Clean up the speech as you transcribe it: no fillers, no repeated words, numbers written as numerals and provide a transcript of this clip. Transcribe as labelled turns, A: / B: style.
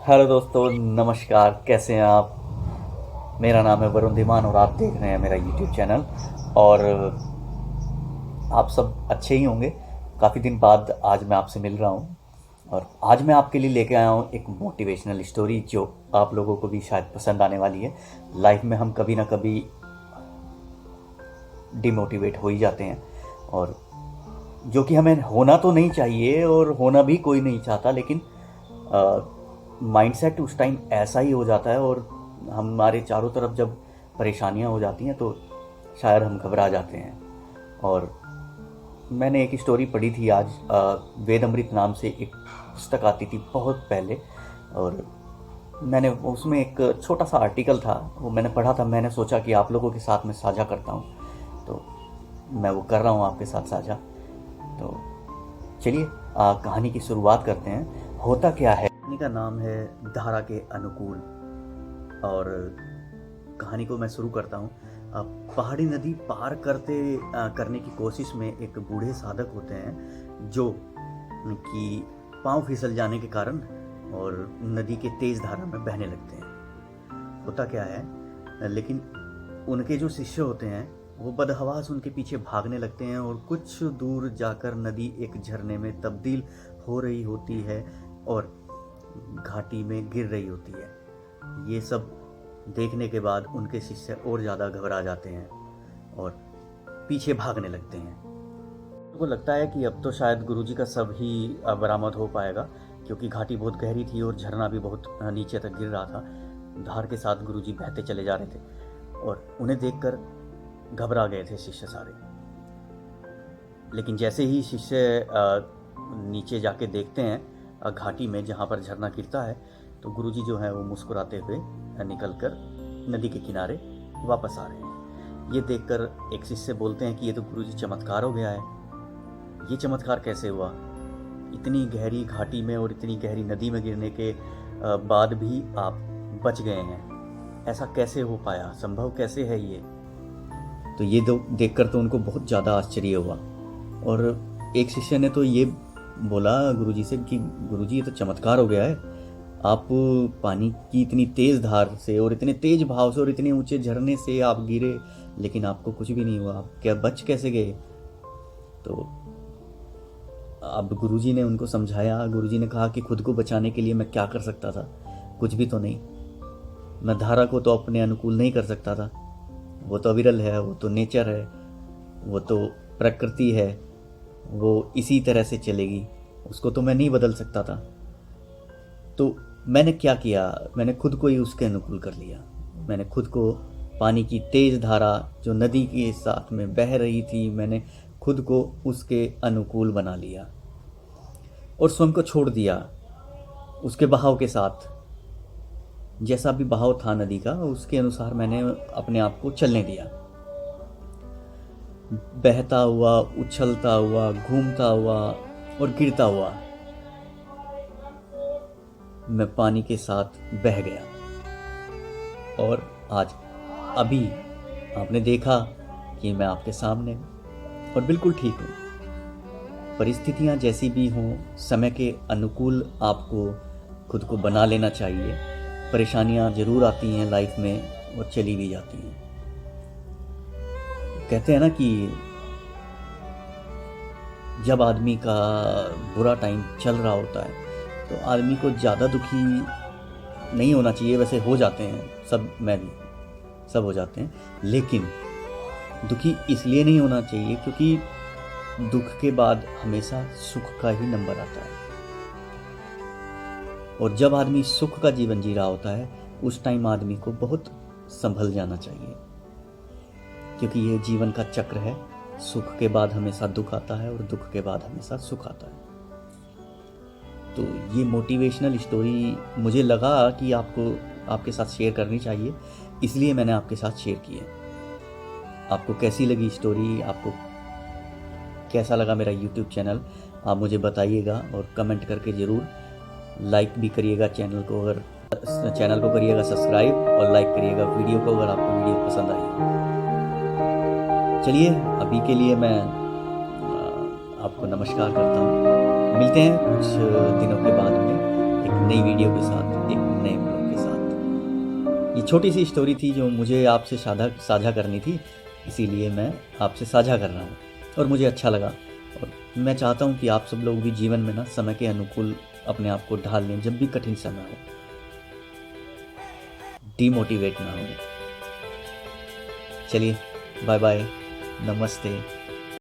A: Hello दोस्तों, नमस्कार। कैसे हैं आप? मेरा नाम है वरुण धीमान और आप देख रहे हैं मेरा यूट्यूब चैनल। और आप सब अच्छे ही होंगे। काफ़ी दिन बाद आज मैं आपसे मिल रहा हूँ और आज मैं आपके लिए लेके आया हूँ एक मोटिवेशनल स्टोरी जो आप लोगों को भी शायद पसंद आने वाली है। लाइफ में हम कभी ना कभी डिमोटिवेट हो ही जाते हैं, और जो कि हमें होना तो नहीं चाहिए और होना भी कोई नहीं चाहता, लेकिन माइंडसेट उस टाइम ऐसा ही हो जाता है और हमारे चारों तरफ जब परेशानियां हो जाती हैं तो शायद हम घबरा जाते हैं। और मैंने एक स्टोरी पढ़ी थी आज, वेद अमृत नाम से एक पुस्तक आती थी बहुत पहले, और मैंने उसमें एक छोटा सा आर्टिकल था, वो मैंने पढ़ा था। मैंने सोचा कि आप लोगों के साथ में साझा करता हूँ, तो मैं वो कर रहा हूँ आपके साथ साझा। तो चलिए कहानी की शुरुआत करते हैं। होता क्या है, कहानी का नाम है धारा के अनुकूल। और कहानी को मैं शुरू करता हूँ। पहाड़ी नदी पार करने की कोशिश में एक बूढ़े साधक होते हैं जो कि पांव फिसल जाने के कारण और नदी के तेज धारा में बहने लगते हैं। होता क्या है, लेकिन उनके जो शिष्य होते हैं वो बदहवास उनके पीछे भागने लगते हैं और कुछ दूर जाकर नदी एक झरने में तब्दील हो रही होती है और घाटी में गिर रही होती है। ये सब देखने के बाद उनके शिष्य और ज़्यादा घबरा जाते हैं और पीछे भागने लगते हैं। उनको लगता है कि अब तो शायद गुरुजी का सब ही बरामद हो पाएगा, क्योंकि घाटी बहुत गहरी थी और झरना भी बहुत नीचे तक गिर रहा था। धार के साथ गुरुजी बहते चले जा रहे थे और उन्हें देखकर घबरा गए थे शिष्य सारे। लेकिन जैसे ही शिष्य नीचे जाके देखते हैं घाटी में जहाँ पर झरना गिरता है, तो गुरुजी जो है वो मुस्कुराते हुए निकलकर नदी के किनारे वापस आ रहे हैं। ये देखकर एक शिष्य बोलते हैं कि ये तो गुरुजी चमत्कार हो गया है। ये चमत्कार कैसे हुआ? इतनी गहरी घाटी में और इतनी गहरी नदी में गिरने के बाद भी आप बच गए हैं। ऐसा कैसे हो पाया? संभव कैसे है ये? तो ये देखकर तो उनको बहुत ज़्यादा आश्चर्य हुआ। और एक शिष्य ने तो ये बोला गुरुजी से कि गुरुजी ये तो चमत्कार हो गया है। आप पानी की इतनी तेज़ धार से और इतने तेज भाव से और इतने ऊंचे झरने से आप गिरे, लेकिन आपको कुछ भी नहीं हुआ। आप क्या बच कैसे गए? तो अब गुरुजी ने उनको समझाया। गुरुजी ने कहा कि खुद को बचाने के लिए मैं क्या कर सकता था? कुछ भी तो नहीं। मैं धारा को तो अपने अनुकूल नहीं कर सकता था। वो तो अविरल है, वो तो नेचर है, वो तो प्रकृति है, वो इसी तरह से चलेगी। उसको तो मैं नहीं बदल सकता था। तो मैंने क्या किया? मैंने खुद को ही उसके अनुकूल कर लिया। मैंने खुद को पानी की तेज धारा जो नदी के साथ में बह रही थी, मैंने खुद को उसके अनुकूल बना लिया और स्वयं को छोड़ दिया उसके बहाव के साथ। जैसा भी बहाव था नदी का, उसके अनुसार मैंने अपने आप को चलने दिया। बहता हुआ, उछलता हुआ, घूमता हुआ और गिरता हुआ मैं पानी के साथ बह गया। और आज अभी आपने देखा कि मैं आपके सामने और बिल्कुल ठीक हूँ। परिस्थितियाँ जैसी भी हों, समय के अनुकूल आपको खुद को बना लेना चाहिए। परेशानियाँ ज़रूर आती हैं लाइफ में और चली भी जाती हैं। कहते हैं ना कि जब आदमी का बुरा टाइम चल रहा होता है तो आदमी को ज़्यादा दुखी नहीं होना चाहिए। वैसे हो जाते हैं सब, मैं भी, सब हो जाते हैं, लेकिन दुखी इसलिए नहीं होना चाहिए क्योंकि दुख के बाद हमेशा सुख का ही नंबर आता है। और जब आदमी सुख का जीवन जी रहा होता है उस टाइम आदमी को बहुत संभल जाना चाहिए, क्योंकि ये जीवन का चक्र है। सुख के बाद हमेशा दुख आता है और दुख के बाद हमेशा सुख आता है। तो ये मोटिवेशनल स्टोरी मुझे लगा कि आपके साथ शेयर करनी चाहिए, इसलिए मैंने आपके साथ शेयर की है। आपको कैसी लगी स्टोरी? आपको कैसा लगा मेरा यूट्यूब चैनल? आप मुझे बताइएगा और कमेंट करके ज़रूर लाइक भी करिएगा चैनल को। अगर चैनल को करिएगा सब्सक्राइब और लाइक करिएगा वीडियो को अगर आपको वीडियो पसंद आई। चलिए अभी के लिए मैं आपको नमस्कार करता हूँ। मिलते हैं कुछ दिनों के बाद में एक नई वीडियो के साथ, एक नए ब्लॉग के साथ। ये छोटी सी स्टोरी थी जो मुझे आपसे साझा करनी थी, इसीलिए मैं आपसे साझा कर रहा हूँ और मुझे अच्छा लगा। और मैं चाहता हूँ कि आप सब लोग भी जीवन में ना समय के अनुकूल अपने आप को ढाल लें, जब भी कठिन समय हो, डीमोटिवेट ना हो। चलिए, बाय बाय, नमस्ते।